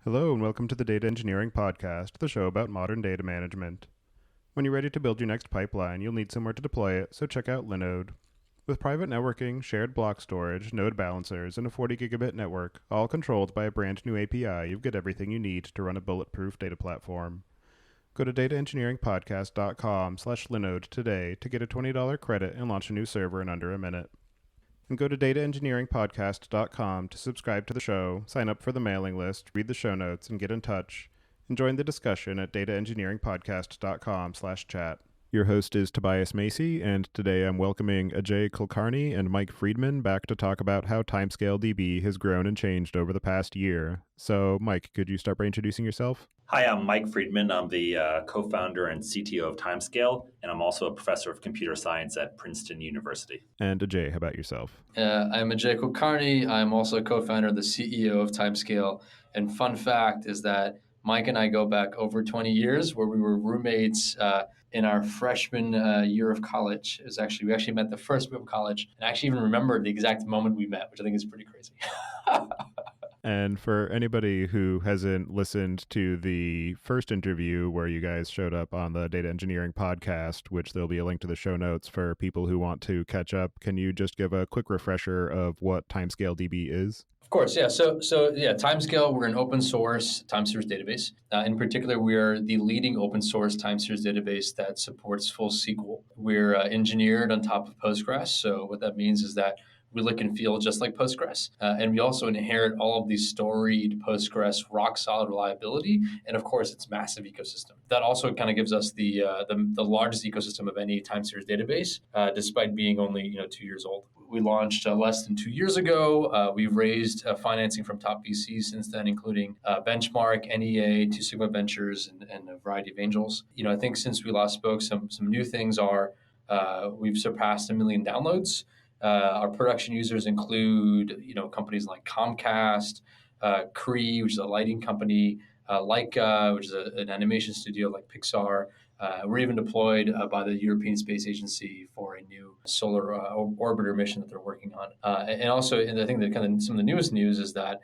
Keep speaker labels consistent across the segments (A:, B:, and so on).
A: Hello and welcome to the Data Engineering Podcast, the show about modern data management. When you're ready to build your next pipeline, you'll need somewhere to deploy it, so check out Linode. With private networking, shared block storage, node balancers, and a 40 gigabit network, all controlled by a brand new API, you've got everything you need to run a bulletproof data platform. Go to dataengineeringpodcast.com/Linode today to get a $20 credit and launch a new server in under a minute. And go to dataengineeringpodcast.com to subscribe to the show, sign up for the mailing list, read the show notes, and get in touch. And join the discussion at dataengineeringpodcast.com/chat. Your host is Tobias Macey, and today I'm welcoming Ajay Kulkarni and Mike Freedman back to talk about how TimescaleDB has grown and changed over the past year. So, Mike, could you start by introducing yourself?
B: Hi, I'm Mike Freedman. I'm the co-founder and CTO of Timescale, and I'm also a professor of computer science at Princeton University.
A: And Ajay, how about yourself?
C: I'm Ajay Kulkarni. I'm also co-founder and the CEO of Timescale. And fun fact is that Mike and I go back over 20 years, where we were roommates in our freshman year of college. We actually met the first week of college, and I actually even remember the exact moment we met, which I think is pretty crazy.
A: And for anybody who hasn't listened to the first interview where you guys showed up on the Data Engineering Podcast, which there'll be a link to the show notes for people who want to catch up, can you just give a quick refresher of what TimescaleDB is?
C: Of course, yeah. So Timescale, we're an open source time series database. In particular, we are the leading open source time series database that supports full SQL. We're engineered on top of Postgres. So what that means is that we look and feel just like Postgres. And we also inherit all of the storied Postgres rock solid reliability. And of course, its massive ecosystem. That also kind of gives us the largest ecosystem of any time series database, despite being only 2 years old. We launched less than 2 years ago. We've raised financing from top VCs since then, including Benchmark, NEA, Two Sigma Ventures, and a variety of angels. I think since we last spoke, some new things are we've surpassed 1 million downloads. Our production users include, companies like Comcast, Cree, which is a lighting company, Leica, which is an animation studio like Pixar. We're even deployed by the European Space Agency for a new solar orbiter mission that they're working on. And I think that kind of some of the newest news is that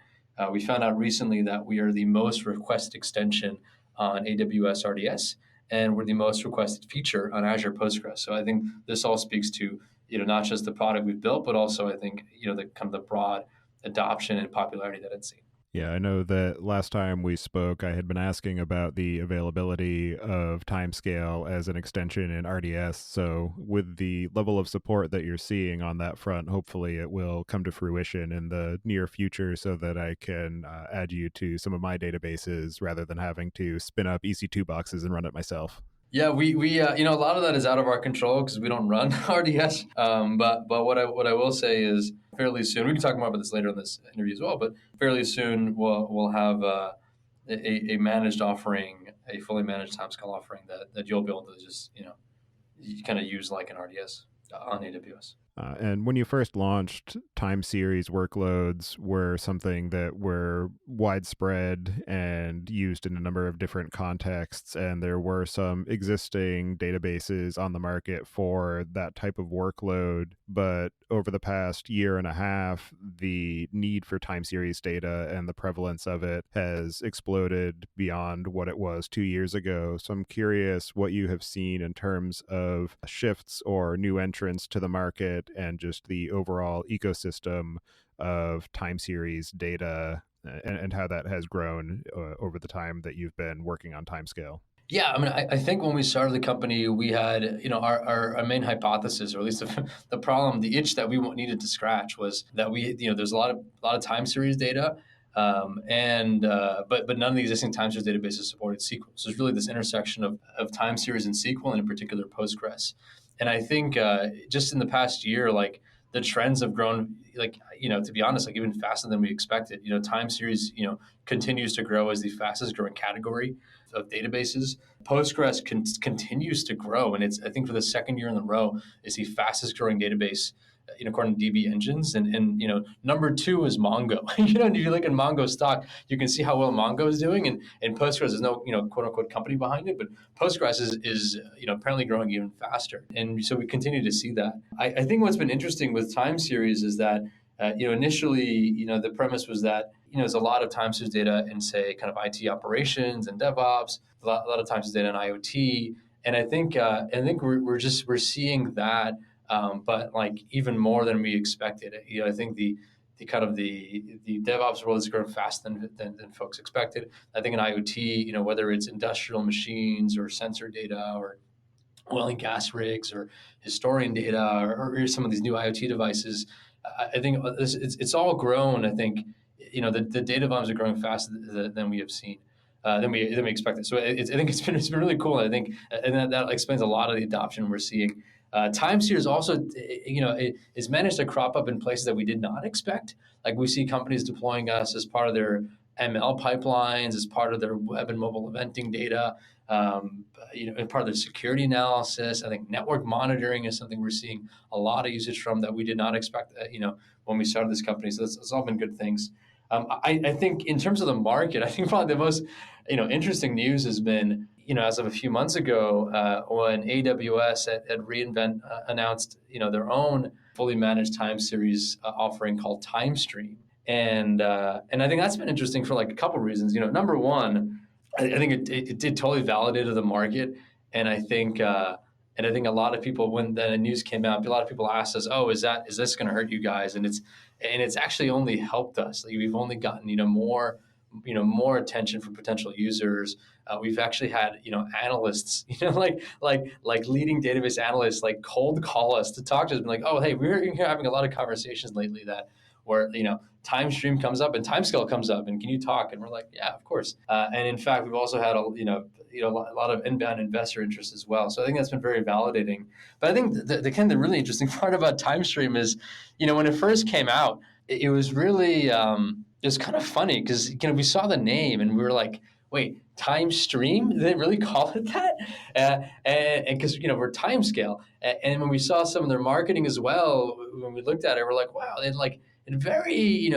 C: we found out recently that we are the most requested extension on AWS RDS, and we're the most requested feature on Azure Postgres. So I think this all speaks to not just the product we've built, but also I think the broad adoption and popularity that it's seen.
A: Yeah, I know that last time we spoke, I had been asking about the availability of Timescale as an extension in RDS. So with the level of support that you're seeing on that front, hopefully it will come to fruition in the near future so that I can add you to some of my databases rather than having to spin up EC2 boxes and run it myself.
C: Yeah, we a lot of that is out of our control because we don't run RDS. But what I will say is fairly soon, we can talk more about this later in this interview as well, but fairly soon we'll have a managed offering, a fully managed Timescale offering that you'll be able to just, you kind of use like an RDS on AWS.
A: And when you first launched, Timeseries workloads were something that were widespread and used in a number of different contexts, and there were some existing databases on the market for that type of workload. But over the past year and a half, the need for Timeseries data and the prevalence of it has exploded beyond what it was 2 years ago. So I'm curious what you have seen in terms of shifts or new entrants to the market and just the overall ecosystem of time series data and how that has grown over the time that you've been working on Timescale.
C: Yeah, I mean, I think when we started the company, we had, our main hypothesis, or at least the problem, the itch that we needed to scratch was that there's a lot of time series data, but none of the existing time series databases supported SQL. So it's really this intersection of time series and SQL, and in particular Postgres. And I think just in the past year, like the trends have grown, to be honest, even faster than we expected. Time series, continues to grow as the fastest growing category of databases. Postgres continues to grow, and I think for the second year in a row, is the fastest growing database, according to DB Engines. And number two is Mongo. And if you look at Mongo stock, you can see how well Mongo is doing, and Postgres is no, quote unquote company behind it, but Postgres is apparently growing even faster. And so we continue to see that. I think what's been interesting with time series is that Initially, the premise was that there's a lot of time series data in, say, kind of IT operations and DevOps, a lot of time series data in IoT, and I think we're seeing that, but like even more than we expected. I think the DevOps world is growing faster than folks expected. I think in IoT, whether it's industrial machines or sensor data or oil and gas rigs or historian data or some of these new IoT devices, I think it's all grown. I think the data volumes are growing faster than we have seen. Than we expected. So I think it's been really cool. And I think that explains a lot of the adoption we're seeing. Time series also, it is managed to crop up in places that we did not expect. Like we see companies deploying us as part of their ML pipelines, as part of their web and mobile eventing data, and part of their security analysis. I think network monitoring is something we're seeing a lot of usage from that we did not expect. When we started this company. So it's all been good things. I think in terms of the market, I think probably the most interesting news has been as of a few months ago when AWS at reInvent announced their own fully managed time series offering called Timestream, and I think that's been interesting for like a couple of reasons. Number one, I think it did totally validated the market, and I think a lot of people, when the news came out, a lot of people asked us, "Oh, is this going to hurt you guys?" And it's actually only helped us. Like, we've only gotten more attention from potential users. We've actually had analysts, like leading database analysts, like cold call us to talk to us, and like, "Oh, hey, we're having a lot of conversations lately that where Timestream comes up and Timescale comes up, and can you talk?" And we're like, "Yeah, of course." And in fact, we've also had a lot of inbound investor interest as well. So I think that's been very validating. But I think the really interesting part about Timestream is, when it first came out, it was really it was kind of funny because we saw the name and we were like, "Wait, Timestream? Did they really call it that?" And because we're Timescale, and when we saw some of their marketing as well, when we looked at it, we're like, "Wow!" And very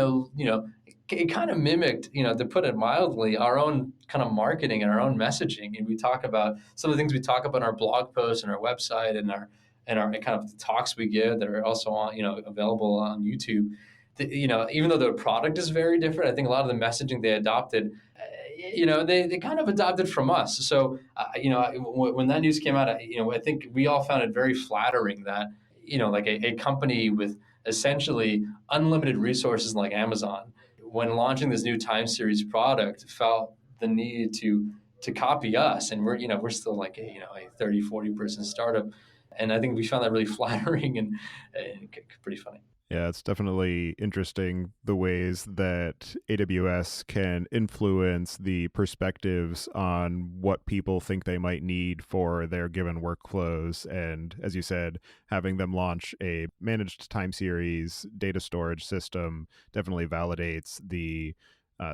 C: it kind of mimicked, to put it mildly, our own kind of marketing and our own messaging. And we talk about some of the things we talk about in our blog posts and our website and our kind of talks we give that are also on, available on YouTube. Even though the product is very different, I think a lot of the messaging they adopted, they kind of adopted from us. So, when that news came out, I think we all found it very flattering that, like a company with essentially unlimited resources like Amazon, when launching this new time series product, felt the need to copy us. And we're still like a 30, 40 person startup. And I think we found that really flattering and pretty funny.
A: Yeah, it's definitely interesting the ways that AWS can influence the perspectives on what people think they might need for their given workflows. And as you said, having them launch a managed time series data storage system definitely validates the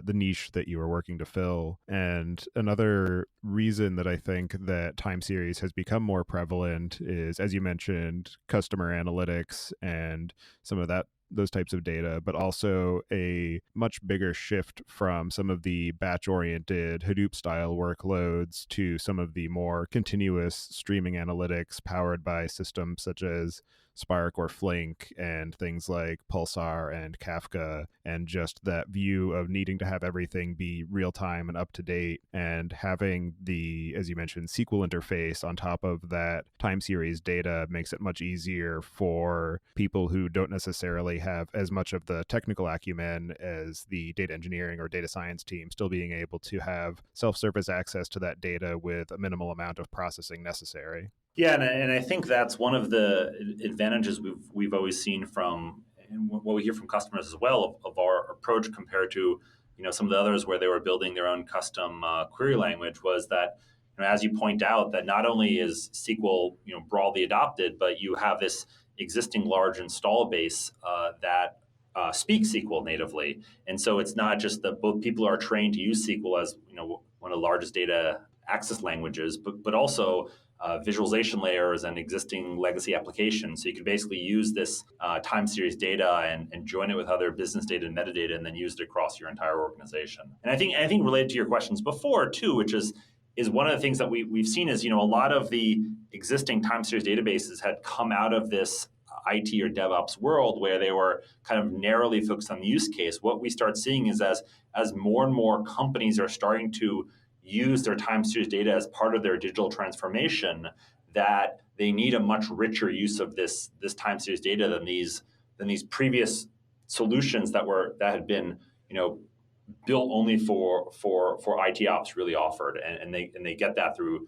A: niche that you were working to fill. And another reason that I think that time series has become more prevalent is, as you mentioned, customer analytics and some of those types of data, but also a much bigger shift from some of the batch-oriented Hadoop-style workloads to some of the more continuous streaming analytics powered by systems such as Spark or Flink and things like Pulsar and Kafka, and just that view of needing to have everything be real time and up to date, and having the, as you mentioned, SQL interface on top of that time series data makes it much easier for people who don't necessarily have as much of the technical acumen as the data engineering or data science team, still being able to have self-service access to that data with a minimal amount of processing necessary.
B: Yeah, and I think that's one of the advantages we've always seen from, and what we hear from customers as well, of our approach compared to some of the others where they were building their own custom query language, was that as you point out, that not only is SQL broadly adopted, but you have this existing large install base that speak SQL natively, and so it's not just that both people are trained to use SQL as one of the largest data access languages, but also visualization layers and existing legacy applications. So you could basically use this time series data and join it with other business data and metadata, and then use it across your entire organization. And I think related to your questions before too, which is one of the things that we've seen is a lot of the existing time series databases had come out of this IT or DevOps world where they were kind of narrowly focused on the use case. What we start seeing is as more and more companies are starting to use their time series data as part of their digital transformation, that they need a much richer use of this time series data than these previous solutions that had been built only for IT ops really offered, and they get that through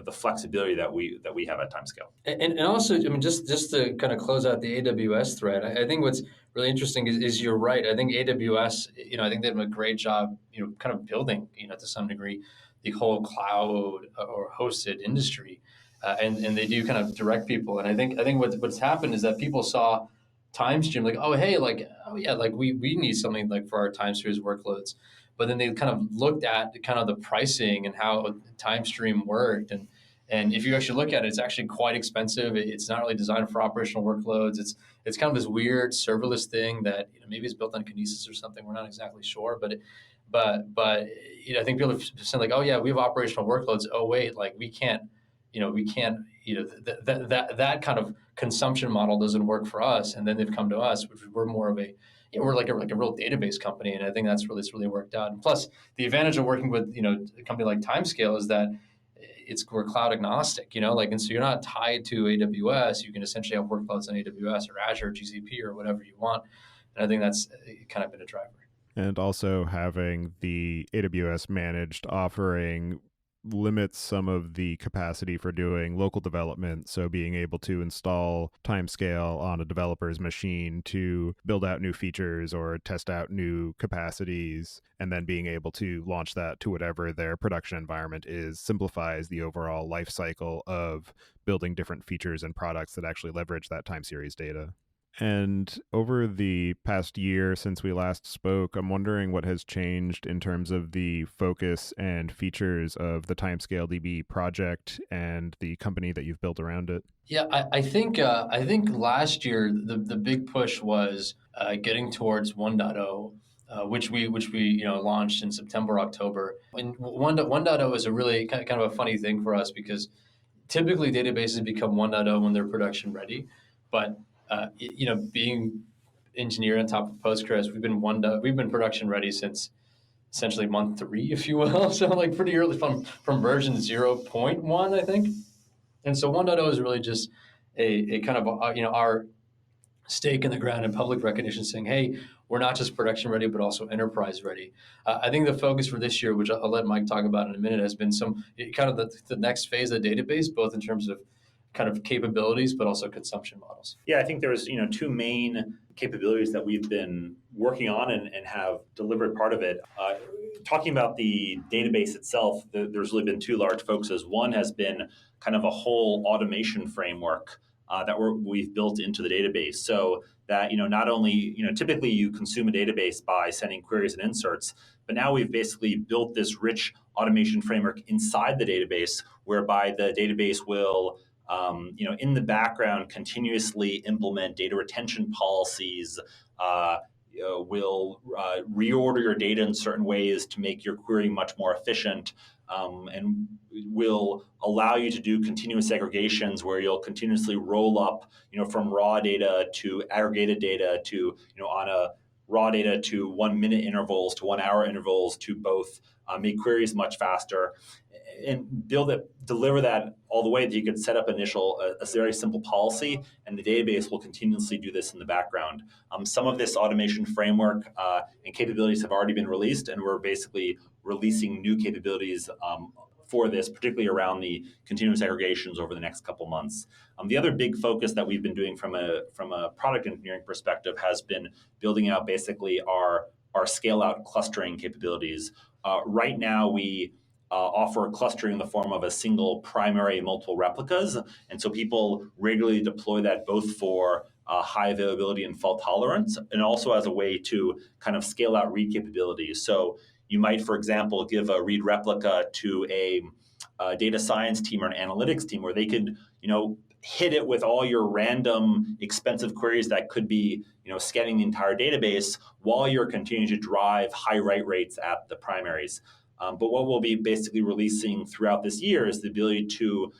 B: the flexibility that we have at Timescale.
C: And also, I mean, just to kind of close out the AWS thread, I think what's really interesting is you're right. I think AWS, I think they did a great job, kind of building, to some degree, the whole cloud or hosted industry, and they do kind of direct people. And I think what's happened is that people saw TimeStream like, oh hey, we need something like for our time series workloads, but then they kind of looked at kind of the pricing and how TimeStream worked, and if you actually look at it, it's actually quite expensive. It's not really designed for operational workloads. It's kind of this weird serverless thing that maybe it's built on Kinesis or something. We're not exactly sure, but I think people have said like, oh yeah, we have operational workloads. Oh wait, like we can't that kind of consumption model doesn't work for us. And then they've come to us, which we're more of we're like a real database company, and I think it's really worked out. And plus, the advantage of working with a company like Timescale is that we're cloud agnostic, and so you're not tied to AWS. You can essentially have workloads on AWS or Azure, or GCP, or whatever you want. And I think that's kind of been a driver.
A: And also having the AWS managed offering limits some of the capacity for doing local development. So being able to install Timescale on a developer's machine to build out new features or test out new capacities, and then being able to launch that to whatever their production environment is, simplifies the overall life cycle of building different features and products that actually leverage that time series data. And over the past year since we last spoke, I'm wondering what has changed in terms of the focus and features of the TimescaleDB project and the company that you've built around it.
C: Yeah, I think last year the big push was getting towards 1.0, which we launched in September, October. And 1.0 is a really kind of a funny thing for us because typically databases become 1.0 when they're production ready, but being engineered on top of Postgres, we've been production ready since essentially month 3, if you will. So like pretty early from version 0.1, I think. And so 1.0 is really just a kind of our stake in the ground and public recognition, saying, hey, we're not just production ready, but also enterprise ready. I think the focus for this year, which I'll let Mike talk about in a minute, has been some kind of the next phase of the database, both in terms of kind of capabilities, but also consumption models.
B: Yeah, I think there's 2 main capabilities that we've been working on and have delivered part of it. Talking about the database itself, there's really been 2 large focuses. One has been kind of a whole automation framework that we've built into the database, so that not only typically you consume a database by sending queries and inserts, but now we've basically built this rich automation framework inside the database, whereby the database will in the background, continuously implement data retention policies, will reorder your data in certain ways to make your query much more efficient, and will allow you to do continuous aggregations where you'll continuously roll up, from raw data to aggregated data to, on a raw data to 1 minute intervals to 1 hour intervals to both make queries much faster, and deliver that all the way that you could set up a very simple policy, and the database will continuously do this in the background. Some of this automation framework and capabilities have already been released, and we're basically releasing new capabilities for this, particularly around the continuous aggregations over the next couple months. The other big focus that we've been doing from a product engineering perspective has been building out basically our scale-out clustering capabilities. Right now, we offer clustering in the form of a single primary and multiple replicas. And so people regularly deploy that both for high availability and fault tolerance, and also as a way to kind of scale out read capabilities. So you might, for example, give a read replica to a data science team or an analytics team where they could, hit it with all your random expensive queries that could be, scanning the entire database while you're continuing to drive high write rates at the primaries. But what we'll be basically releasing throughout this year is the ability to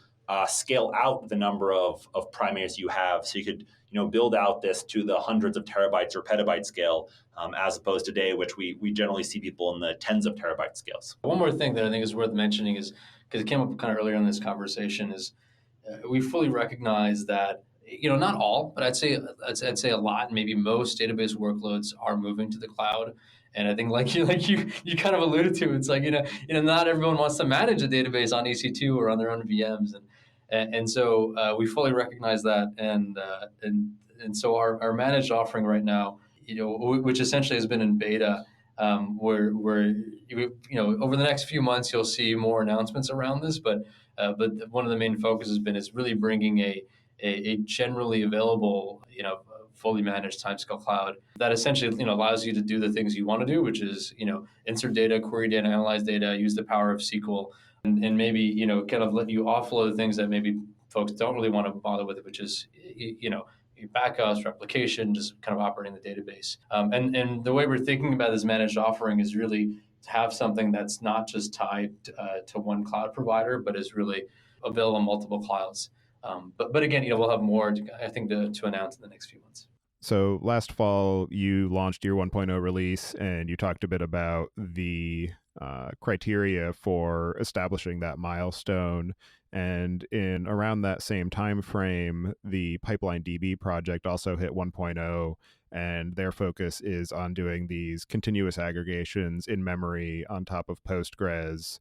B: scale out the number of primaries you have. So you could build out this to the hundreds of terabytes or petabyte scale, as opposed to today, which we generally see people in the tens of terabyte scales.
C: One more thing that I think is worth mentioning is, because it came up kind of earlier in this conversation, is we fully recognize that not all, but I'd say a lot, maybe most database workloads are moving to the cloud. And I think like you kind of alluded to, it's like not everyone wants to manage a database on EC2 or on their own VMs, and so we fully recognize that, and so our managed offering right now, which essentially has been in beta, where over the next few months you'll see more announcements around this, but one of the main focuses has been really bringing a generally available, fully managed Timescale cloud that essentially, allows you to do the things you want to do, which is, insert data, query data, analyze data, use the power of SQL, and maybe, kind of let you offload things that maybe folks don't really want to bother with, which is, backups, replication, just kind of operating the database. And the way we're thinking about this managed offering is really to have something that's not just tied to one cloud provider, but is really available on multiple clouds. But again, we'll have more, I think, to announce in the next few months.
A: So last fall, you launched your 1.0 release, and you talked a bit about the criteria for establishing that milestone. And in around that same time frame, the PipelineDB project also hit 1.0, and their focus is on doing these continuous aggregations in memory on top of Postgres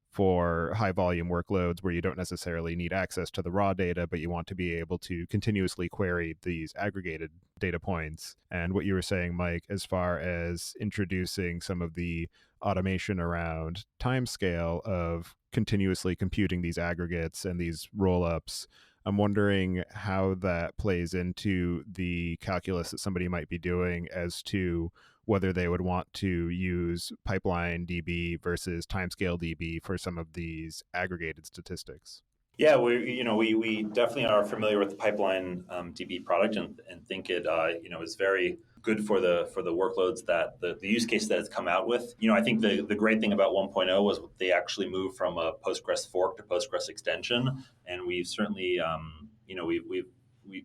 A: for high volume workloads where you don't necessarily need access to the raw data, but you want to be able to continuously query these aggregated data points. And what you were saying, Mike, as far as introducing some of the automation around Timescale of continuously computing these aggregates and these rollups, I'm wondering how that plays into the calculus that somebody might be doing as to whether they would want to use PipelineDB versus TimescaleDB for some of these aggregated statistics.
B: Yeah, we definitely are familiar with the PipelineDB product and think it is very good for the workloads that the use case that it's come out with. I think the great thing about 1.0 was they actually moved from a Postgres fork to Postgres extension, and we've certainly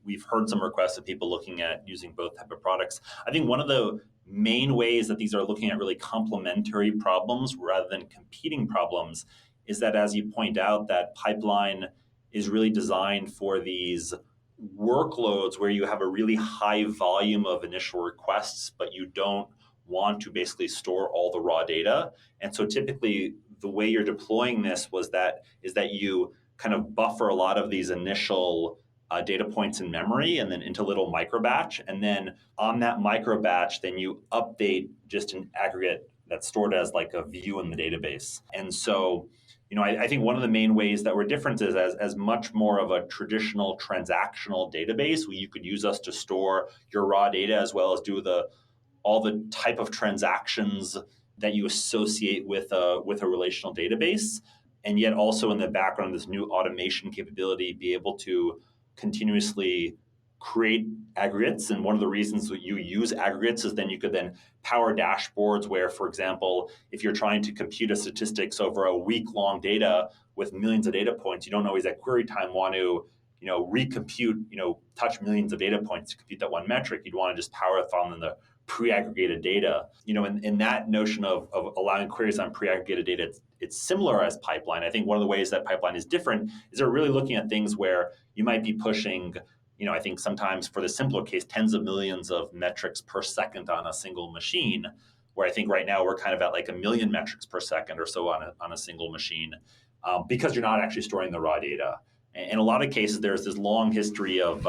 B: we've heard some requests of people looking at using both type of products. I think one of the main ways that these are looking at really complementary problems rather than competing problems is that, as you point out, that pipeline is really designed for these workloads where you have a really high volume of initial requests, but you don't want to basically store all the raw data. And so typically the way you're deploying this is that you kind of buffer a lot of these initial data points in memory and then into little micro batch. And then on that micro batch, then you update just an aggregate that's stored as like a view in the database. And so, I think one of the main ways that we're different is as much more of a traditional transactional database where you could use us to store your raw data as well as do all the type of transactions that you associate with a relational database. And yet also in the background, this new automation capability, be able to continuously create aggregates. And one of the reasons that you use aggregates is then you could then power dashboards where, for example, if you're trying to compute a statistics over a week-long data with millions of data points, you don't always at query time want to recompute, touch millions of data points to compute that one metric. You'd want to just power it from the pre-aggregated data. In that notion of allowing queries on pre-aggregated data, it's similar as pipeline. I think one of the ways that pipeline is different is they're really looking at things where you might be pushing, I think sometimes for the simpler case, tens of millions of metrics per second on a single machine, where I think right now we're kind of at like 1 million metrics per second or so on a single machine, because you're not actually storing the raw data. In a lot of cases, there's this long history of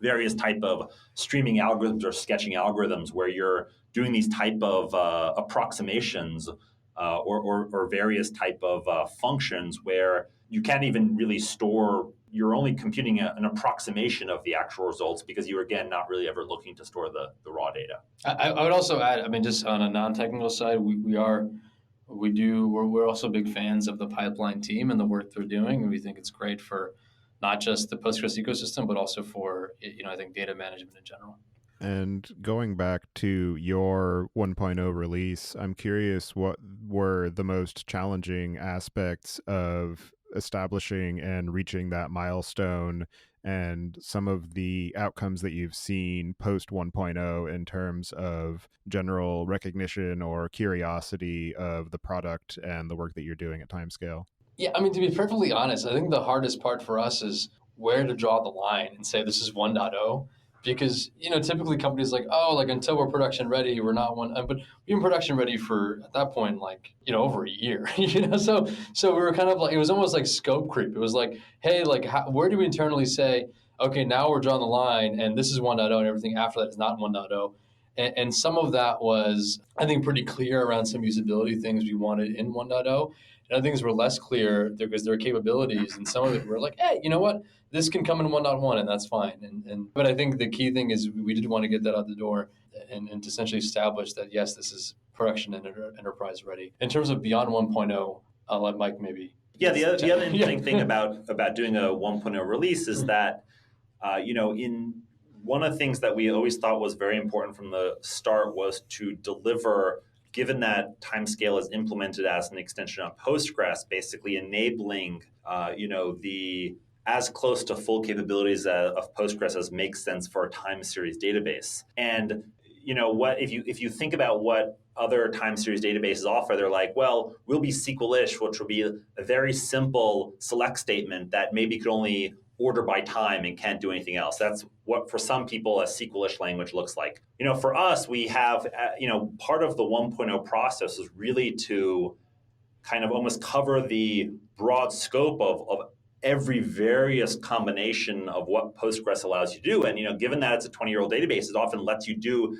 B: various type of streaming algorithms or sketching algorithms where you're doing these type of approximations or various type of functions where you can't even really store. You're only computing an approximation of the actual results because you're, again, not really ever looking to store the raw data.
C: I would also add, just on a non-technical side, we're also big fans of the pipeline team and the work they're doing. And we think it's great for not just the Postgres ecosystem, but also for, I think, data management in general.
A: And going back to your 1.0 release, I'm curious what were the most challenging aspects of establishing and reaching that milestone and some of the outcomes that you've seen post 1.0 in terms of general recognition or curiosity of the product and the work that you're doing at Timescale?
C: Yeah, I mean, to be perfectly honest, I think the hardest part for us is where to draw the line and say this is 1.0. Because, typically companies like, oh, like until we're production ready, we're not one. But we've been production ready for, at that point, like, over a year, So we were kind of like, it was almost like scope creep. It was like, hey, like, where do we internally say, okay, now we're drawing the line and this is 1.0 and everything after that is not 1.0. And some of that was, I think, pretty clear around some usability things we wanted in 1.0. And other things were less clear because there are capabilities, and some of it were like, hey, you know what? This can come in 1.1, and that's fine. But I think the key thing is we did want to get that out the door and to essentially establish that, yes, this is production and enterprise ready. In terms of beyond 1.0, I'll let Mike maybe.
B: Yeah, the other interesting thing about doing a 1.0 release is that, in one of the things that we always thought was very important from the start was to deliver, given that Timescale is implemented as an extension of Postgres, basically enabling, the as close to full capabilities of Postgres as makes sense for a time series database. And if you think about what other time series databases offer, they're like, well, we'll be SQL-ish, which will be a very simple select statement that maybe could only order by time and can't do anything else. That's what, for some people, a SQL-ish language looks like. For us, we have, part of the 1.0 process is really to kind of almost cover the broad scope of every various combination of what Postgres allows you to do. And, given that it's a 20-year-old database, it often lets you do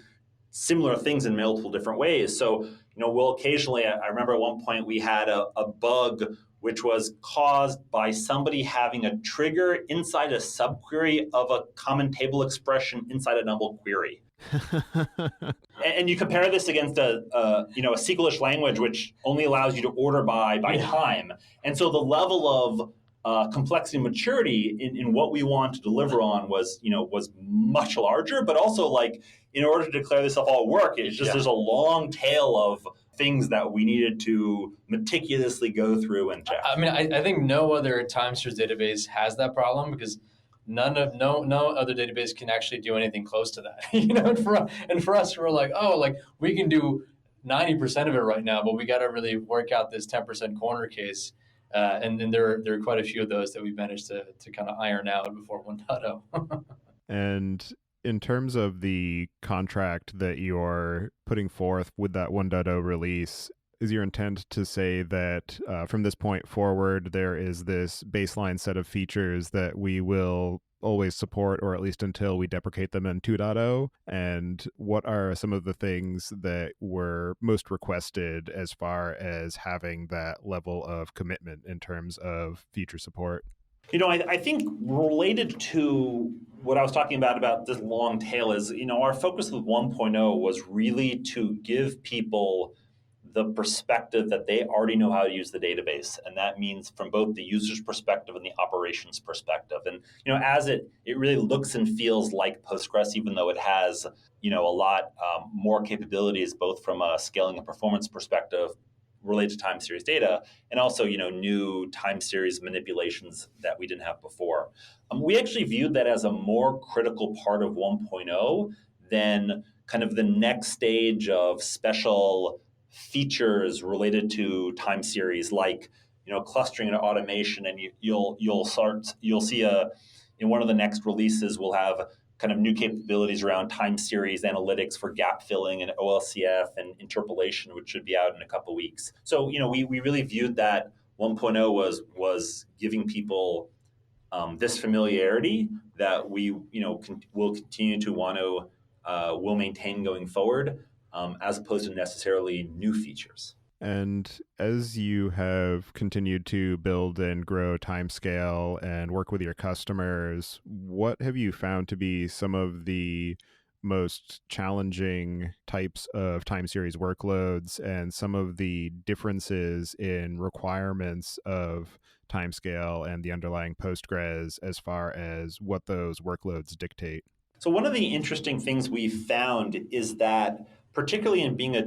B: similar things in multiple different ways. So, we'll occasionally, I remember at one point we had a bug which was caused by somebody having a trigger inside a subquery of a common table expression inside a double query. And you compare this against a SQL-ish language, which only allows you to order by time. And so the level of complexity and maturity in what we want to deliver on was much larger, but also, like, in order to declare this stuff all work, it's just there's a long tail of things that we needed to meticulously go through and check.
C: I mean, I think no other time series database has that problem because no other database can actually do anything close to that. And for us, we're like, oh, like we can do 90% of it right now, but we got to really work out this 10% corner case. And there are quite a few of those that we've managed to kind of iron out before 1.0.
A: And in terms of the contract that you're putting forth with that 1.0 release, is your intent to say that from this point forward, there is this baseline set of features that we will always support, or at least until we deprecate them in 2.0? And what are some of the things that were most requested as far as having that level of commitment in terms of feature support?
B: I think related to what I was talking about this long tail is, our focus with 1.0 was really to give people the perspective that they already know how to use the database. And that means from both the user's perspective and the operations perspective. And, as it really looks and feels like Postgres, even though it has, a lot more capabilities, both from a scaling and performance perspective related to time series data, and also, new time series manipulations that we didn't have before. We actually viewed that as a more critical part of 1.0 than kind of the next stage of special features related to time series, like clustering and automation. And you'll see in one of the next releases we'll have kind of new capabilities around time series analytics for gap filling and OLCF and interpolation, which should be out in a couple of weeks. So we really viewed that 1.0 was giving people this familiarity that we will continue to want to will maintain going forward, as opposed to necessarily new features.
A: And as you have continued to build and grow Timescale and work with your customers, what have you found to be some of the most challenging types of time series workloads and some of the differences in requirements of Timescale and the underlying Postgres as far as what those workloads dictate?
B: So one of the interesting things we found is that, particularly in being a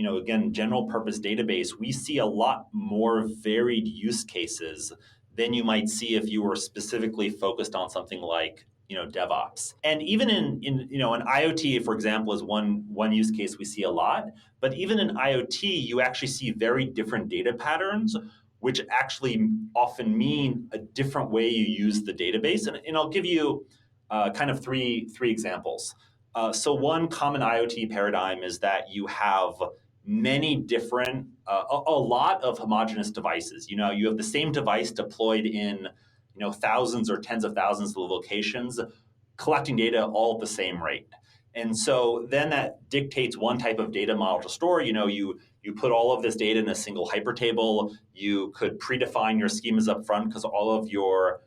B: again, general purpose database, we see a lot more varied use cases than you might see if you were specifically focused on something like DevOps. And even in an IoT, for example, is one use case we see a lot. But even in IoT, you actually see very different data patterns, which actually often mean a different way you use the database. And I'll give you kind of three examples. So one common IoT paradigm is that you have many different, a lot of homogeneous devices. You have the same device deployed in thousands or tens of thousands of locations, collecting data all at the same rate. And so then that dictates one type of data model to store. You put all of this data in a single hypertable. You could predefine your schemas up front because all of your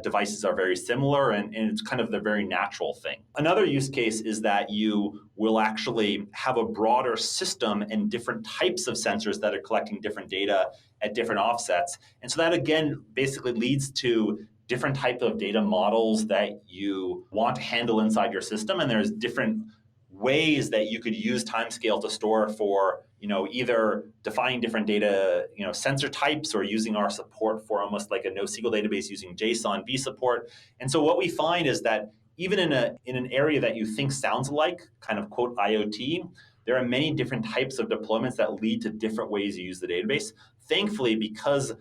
B: devices are very similar, and it's kind of the very natural thing. Another use case is that you will actually have a broader system and different types of sensors that are collecting different data at different offsets. And so that, again, basically leads to different type of data models that you want to handle inside your system. And there's different ways that you could use Timescale to store for, either defining different data, sensor types, or using our support for almost like a NoSQL database using JSON V support. And so what we find is that even in an area that you think sounds like kind of quote IoT, there are many different types of deployments that lead to different ways you use the database. Thankfully, because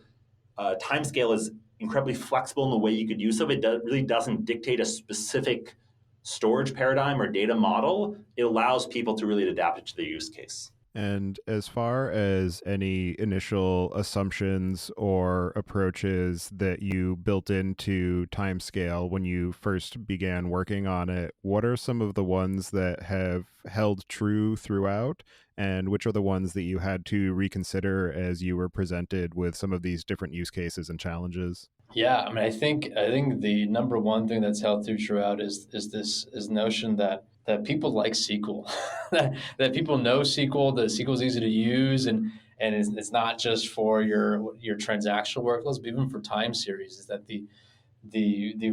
B: Timescale is incredibly flexible in the way you could use it, really doesn't dictate a specific storage paradigm or data model. It allows people to really adapt it to their use case.
A: And as far as any initial assumptions or approaches that you built into Timescale when you first began working on it, what are some of the ones that have held true throughout? And which are the ones that you had to reconsider as you were presented with some of these different use cases and challenges?
C: Yeah, I mean, I think the number one thing that's held through throughout is this notion that people like SQL, that people know SQL, that SQL is easy to use, and it's not just for your transactional workloads, but even for time series. Is that the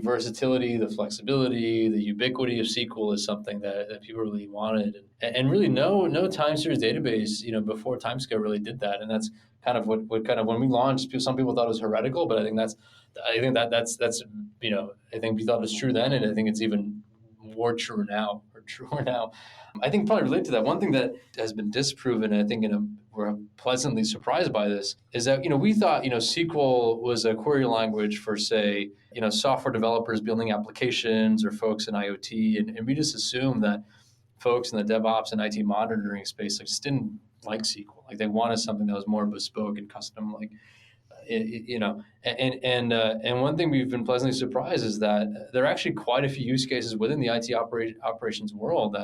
C: versatility, the flexibility, the ubiquity of SQL is something that people really wanted, and really no time series database before Timescale really did that, and that's kind of what kind of when we launched, some people thought it was heretical, but I think that's I think we thought it was true then, and I think it's even more true now or truer now. I think probably related to that, one thing that has been disproven, and I think we're pleasantly surprised by this, is that we thought SQL was a query language for, say, software developers building applications or folks in IoT, and we just assumed that folks in the DevOps and IT monitoring space just didn't like SQL. Like they wanted something that was more bespoke and custom, like and one thing we've been pleasantly surprised is that there are actually quite a few use cases within the IT operations world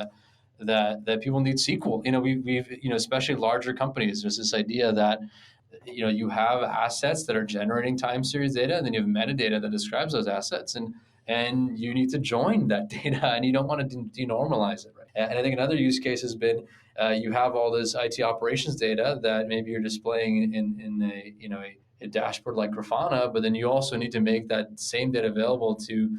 C: that people need SQL. We've especially larger companies. There's this idea that you have assets that are generating time series data, and then you have metadata that describes those assets, and you need to join that data, and you don't want to denormalize it, right? And I think another use case has been you have all this IT operations data that maybe you're displaying in a dashboard like Grafana, but then you also need to make that same data available to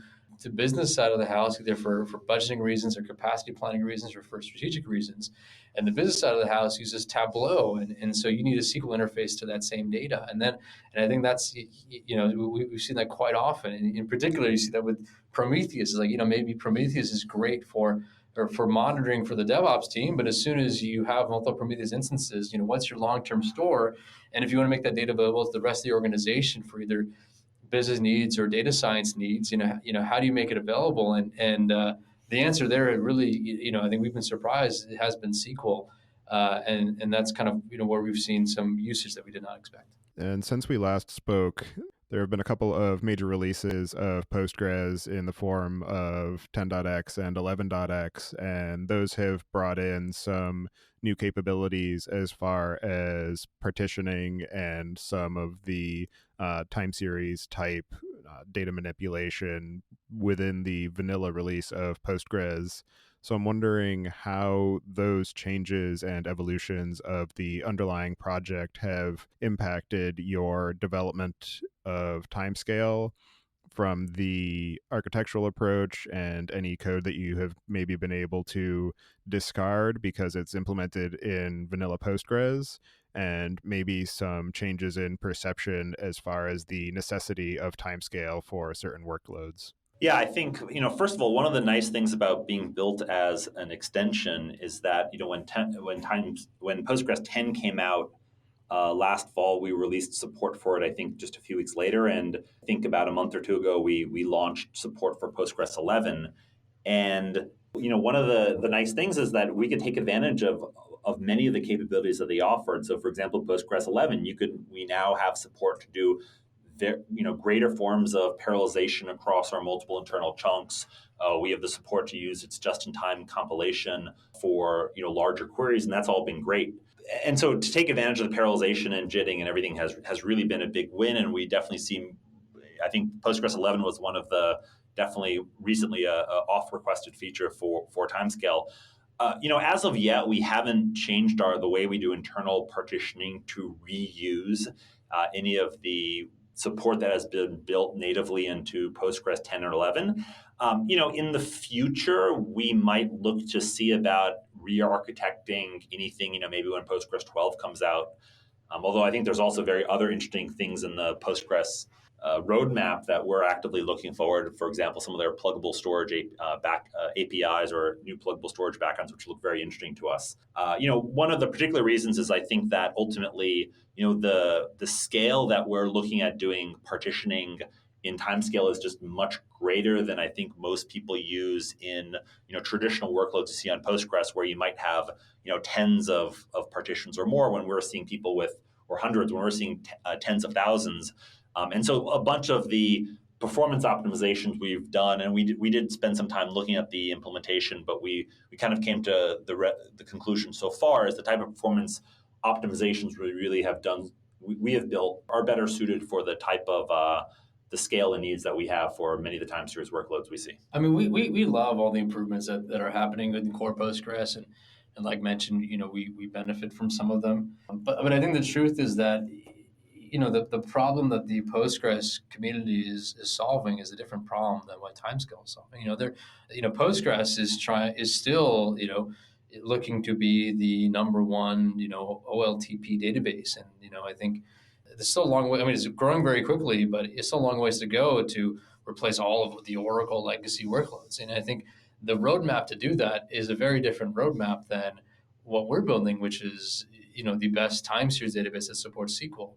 C: business side of the house, either for budgeting reasons or capacity planning reasons or for strategic reasons. And the business side of the house uses Tableau, and so you need a SQL interface to that same data. And I think that's we've seen that quite often. And in particular, you see that with Prometheus. It's like maybe Prometheus is great for monitoring for the DevOps team, but as soon as you have multiple Prometheus instances, what's your long-term store? And if you want to make that data available to the rest of the organization for either business needs or data science needs, how do you make it available? And the answer there, really, I think we've been surprised. It has been SQL, and that's kind of where we've seen some usage that we did not expect.
A: And since we last spoke, there have been a couple of major releases of Postgres in the form of 10.x and 11.x, and those have brought in some new capabilities as far as partitioning and some of the time series type data manipulation within the vanilla release of Postgres. So I'm wondering how those changes and evolutions of the underlying project have impacted your development of Timescale, from the architectural approach and any code that you have maybe been able to discard because it's implemented in vanilla Postgres, and maybe some changes in perception as far as the necessity of timescale for certain workloads?
B: Yeah, I think, first of all, one of the nice things about being built as an extension is that, when Postgres 10 came out last fall, we released support for it, I think, just a few weeks later. And I think about a month or two ago, we launched support for Postgres 11. And, one of the nice things is that we could take advantage of many of the capabilities that they offered. So, for example, Postgres 11, we now have support to do greater forms of parallelization across our multiple internal chunks. We have the support to use its just-in-time compilation for larger queries, and that's all been great. And so to take advantage of the parallelization and JITting and everything has really been a big win, and we definitely see. I think Postgres 11 was one of the definitely recently a oft-requested feature for Timescale. As of yet, we haven't changed the way we do internal partitioning to reuse any of the support that has been built natively into Postgres 10 or 11. In the future, we might look to see about re-architecting anything, maybe when Postgres 12 comes out. Although I think there's also very other interesting things in the Postgres roadmap that we're actively looking forward. For example, some of their pluggable storage APIs or new pluggable storage backends, which look very interesting to us. One of the particular reasons is I think that ultimately, the scale that we're looking at doing partitioning in Timescale is just much greater than I think most people use in traditional workloads you see on Postgres, where you might have tens of partitions or more. When we're seeing people with or hundreds, when we're seeing tens of thousands. And so a bunch of the performance optimizations we've done, and we did spend some time looking at the implementation, but we kind of came to the conclusion so far is the type of performance optimizations we really have done, we have built are better suited for the type of the scale and needs that we have for many of the time series workloads we see.
C: I mean, we love all the improvements that are happening in core Postgres, and like mentioned, we benefit from some of them. But I think the truth is that the problem that the Postgres community is solving is a different problem than what Timescale is solving. Postgres is still looking to be the number one OLTP database, and I think there's still a long way. I mean, it's growing very quickly, but it's still a long ways to go to replace all of the Oracle legacy workloads. And I think the roadmap to do that is a very different roadmap than what we're building, which is the best time series database that supports SQL.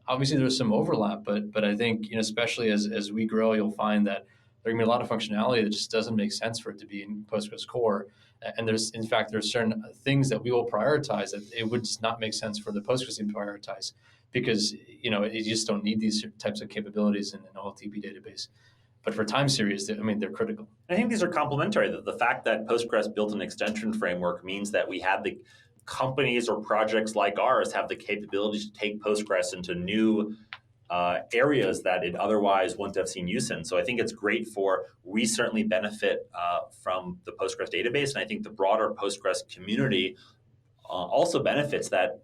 C: Obviously, there's some overlap, but I think especially as we grow, you'll find that there are going to be a lot of functionality that just doesn't make sense for it to be in Postgres core. And there's certain things that we will prioritize that it would just not make sense for the Postgres team to prioritize, because you just don't need these types of capabilities in an OLTP database. But for time series, they're critical.
B: I think these are complementary. The fact that Postgres built an extension framework means that we had the companies or projects like ours have the capability to take Postgres into new areas that it otherwise wouldn't have seen use in. So I think it's great we certainly benefit from the Postgres database, and I think the broader Postgres community also benefits that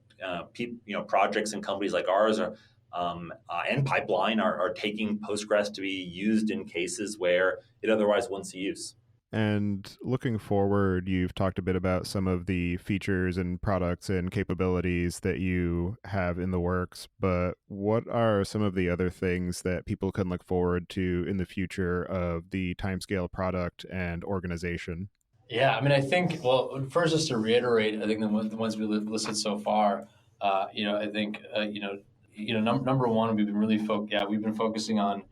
B: projects and companies like ours and Pipeline are taking Postgres to be used in cases where it otherwise wouldn't see use.
A: And looking forward, you've talked a bit about some of the features and products and capabilities that you have in the works, but what are some of the other things that people can look forward to in the future of the Timescale product and organization?
C: Yeah, I think, well, first, just to reiterate, I think the ones we've listed so far, I think, number one, we've been focusing on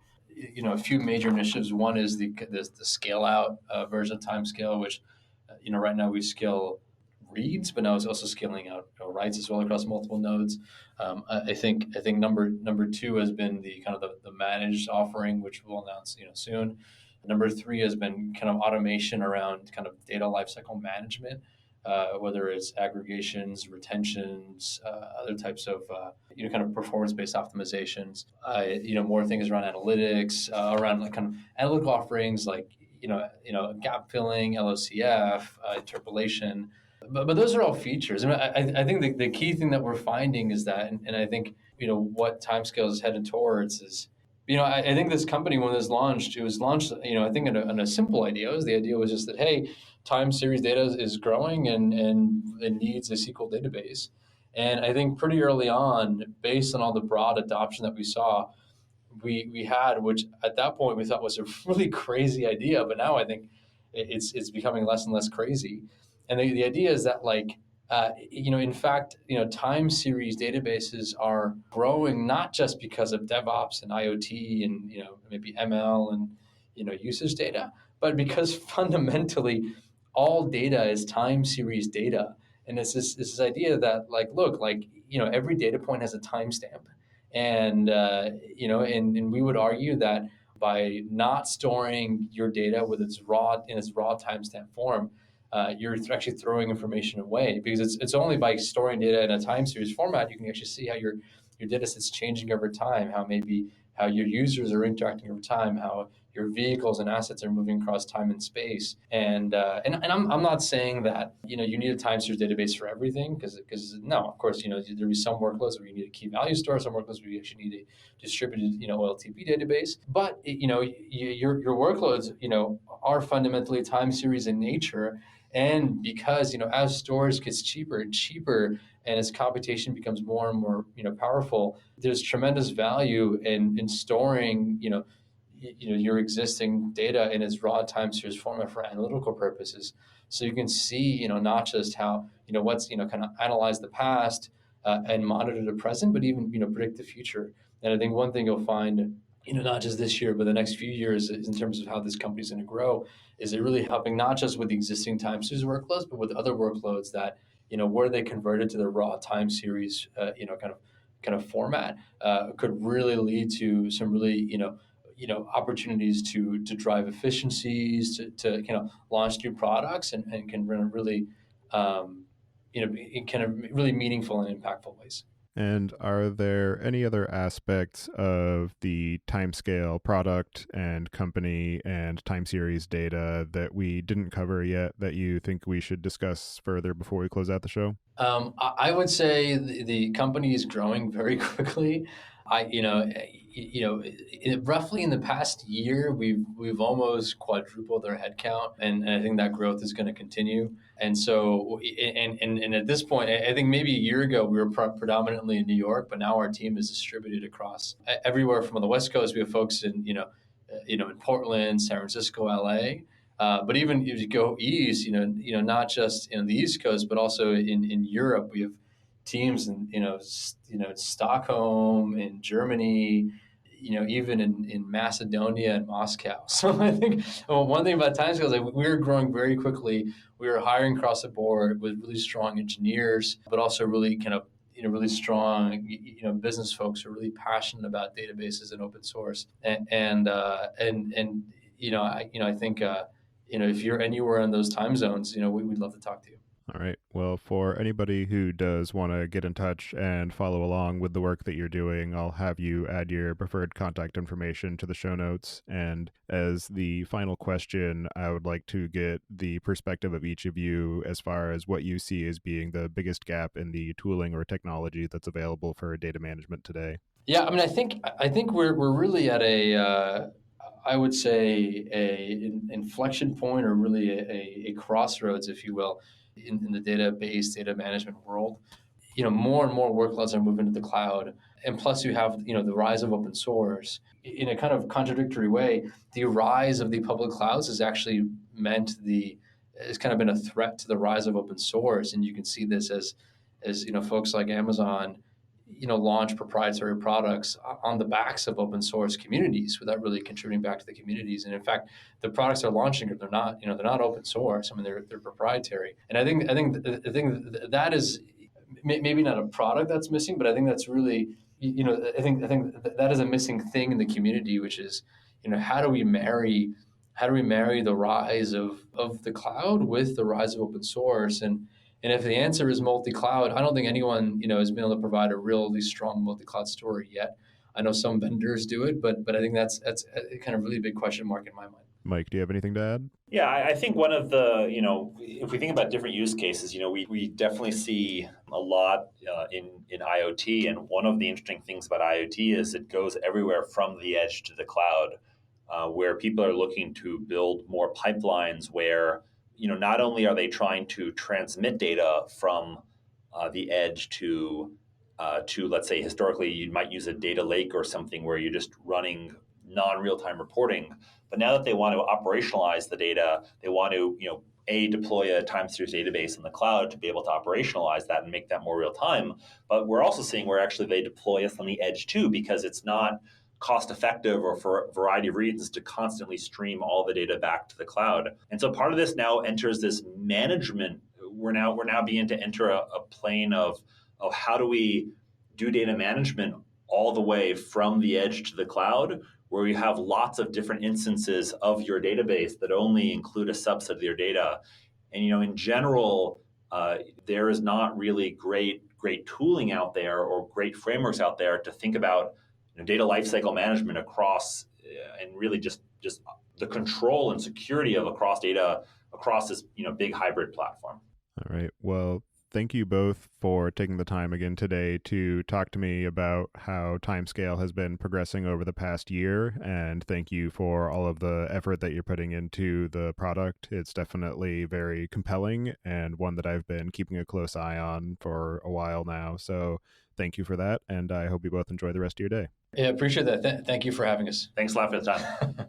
C: a few major initiatives. One is the scale out version of Timescale, which right now we scale reads, but now it's also scaling out writes as well across multiple nodes. I think number two has been the kind of the managed offering, which we'll announce soon. Number three has been kind of automation around kind of data lifecycle management, whether it's aggregations, retentions, other types of kind of performance-based optimizations. More things around analytics, around like kind of analytical offerings like gap filling, LOCF, interpolation. But those are all features. I think the key thing that we're finding is that, and I think what Timescale is headed towards is. I think this company, when it was launched, I think on a simple idea. The idea was just that, hey, time series data is growing and it needs a SQL database. And I think pretty early on, based on all the broad adoption that we saw, we had, which at that point we thought was a really crazy idea, but now I think it's becoming less and less crazy. And the idea is that in fact, time series databases are growing not just because of DevOps and IoT and maybe ML and usage data, but because fundamentally all data is time series data. And it's this idea that look, every data point has a timestamp, and and we would argue that by not storing your data with its raw timestamp form, you're actually throwing information away, because it's only by storing data in a time series format you can actually see how your data set's changing over time, how your users are interacting over time, how your vehicles and assets are moving across time and space. And I'm not saying that you need a time series database for everything, because no, of course there'll be some workloads where you need a key value store, some workloads where you actually need a distributed OLTP database. But your workloads are fundamentally time series in nature. And because as storage gets cheaper and cheaper, and as computation becomes more and more powerful, there's tremendous value in storing your existing data in its raw time series format for analytical purposes. So you can see not just how what's kind of analyze the past and monitor the present, but even predict the future. And I think one thing you'll find not just this year, but the next few years, in terms of how this company is going to grow, is it really helping not just with the existing time series workloads, but with other workloads that, where they converted to the raw time series, kind of format, could really lead to some really, opportunities to drive efficiencies, to launch new products, and can really, in kind of really meaningful and impactful ways.
A: And are there any other aspects of the Timescale product and company and time series data that we didn't cover yet that you think we should discuss further before we close out the show?
C: I would say the company is growing very quickly. Roughly in the past year, we've almost quadrupled our headcount, and I think that growth is going to continue. And so, and at this point, I think maybe a year ago we were predominantly in New York, but now our team is distributed across everywhere. From on the West Coast, we have folks in in Portland, San Francisco, LA. But even if you go east, not just in the East Coast, but also in Europe, we have teams in Stockholm, in Germany, even in Macedonia and Moscow. So I think one thing about Timescale is that we're growing very quickly. We are hiring across the board with really strong engineers, but also really kind of really strong business folks who are really passionate about databases and open source. And I think. If you're anywhere in those time zones, we'd love to talk to you.
A: All right. Well, for anybody who does want to get in touch and follow along with the work that you're doing, I'll have you add your preferred contact information to the show notes. And as the final question, I would like to get the perspective of each of you as far as what you see as being the biggest gap in the tooling or technology that's available for data management today.
C: Yeah, I mean, I think we're really at I would say an inflection point, or really a crossroads, if you will, in the database data management world. More and more workloads are moving to the cloud, and plus you have the rise of open source. In a kind of contradictory way, the rise of the public clouds has actually it's kind of been a threat to the rise of open source, and you can see this as folks like Amazon launch proprietary products on the backs of open source communities without really contributing back to the communities. And in fact, the products they're launching, they're not open source. I mean, they're proprietary. And I think that is maybe not a product that's missing, but I think that's really, I think that is a missing thing in the community, which is, how do we marry the rise of the cloud with the rise of open source? And if the answer is multi-cloud, I don't think anyone, has been able to provide a really strong multi-cloud story yet. I know some vendors do it, but I think that's a kind of really big question mark in my mind.
A: Mike, do you have anything to add?
B: Yeah, I think one of the, if we think about different use cases, we definitely see a lot in IoT. And one of the interesting things about IoT is it goes everywhere from the edge to the cloud, where people are looking to build more pipelines where, not only are they trying to transmit data from the edge to let's say historically you might use a data lake or something where you're just running non-real-time reporting. But now that they want to operationalize the data, they want to deploy a time series database in the cloud to be able to operationalize that and make that more real time. But we're also seeing where actually they deploy us on the edge too, because it's not cost effective or for a variety of reasons to constantly stream all the data back to the cloud. And so part of this now enters this management. We're now beginning to enter a plane of how do we do data management all the way from the edge to the cloud, where you have lots of different instances of your database that only include a subset of your data. And in general, there is not really great tooling out there or great frameworks out there to think about data lifecycle management across and really just the control and security of across data across this big hybrid platform.
A: All right. Well, thank you both for taking the time again today to talk to me about how Timescale has been progressing over the past year. And thank you for all of the effort that you're putting into the product. It's definitely very compelling and one that I've been keeping a close eye on for a while now. So thank you for that. And I hope you both enjoy the rest of your day.
C: Yeah, appreciate that. Thank you for having us.
B: Thanks a lot for the time.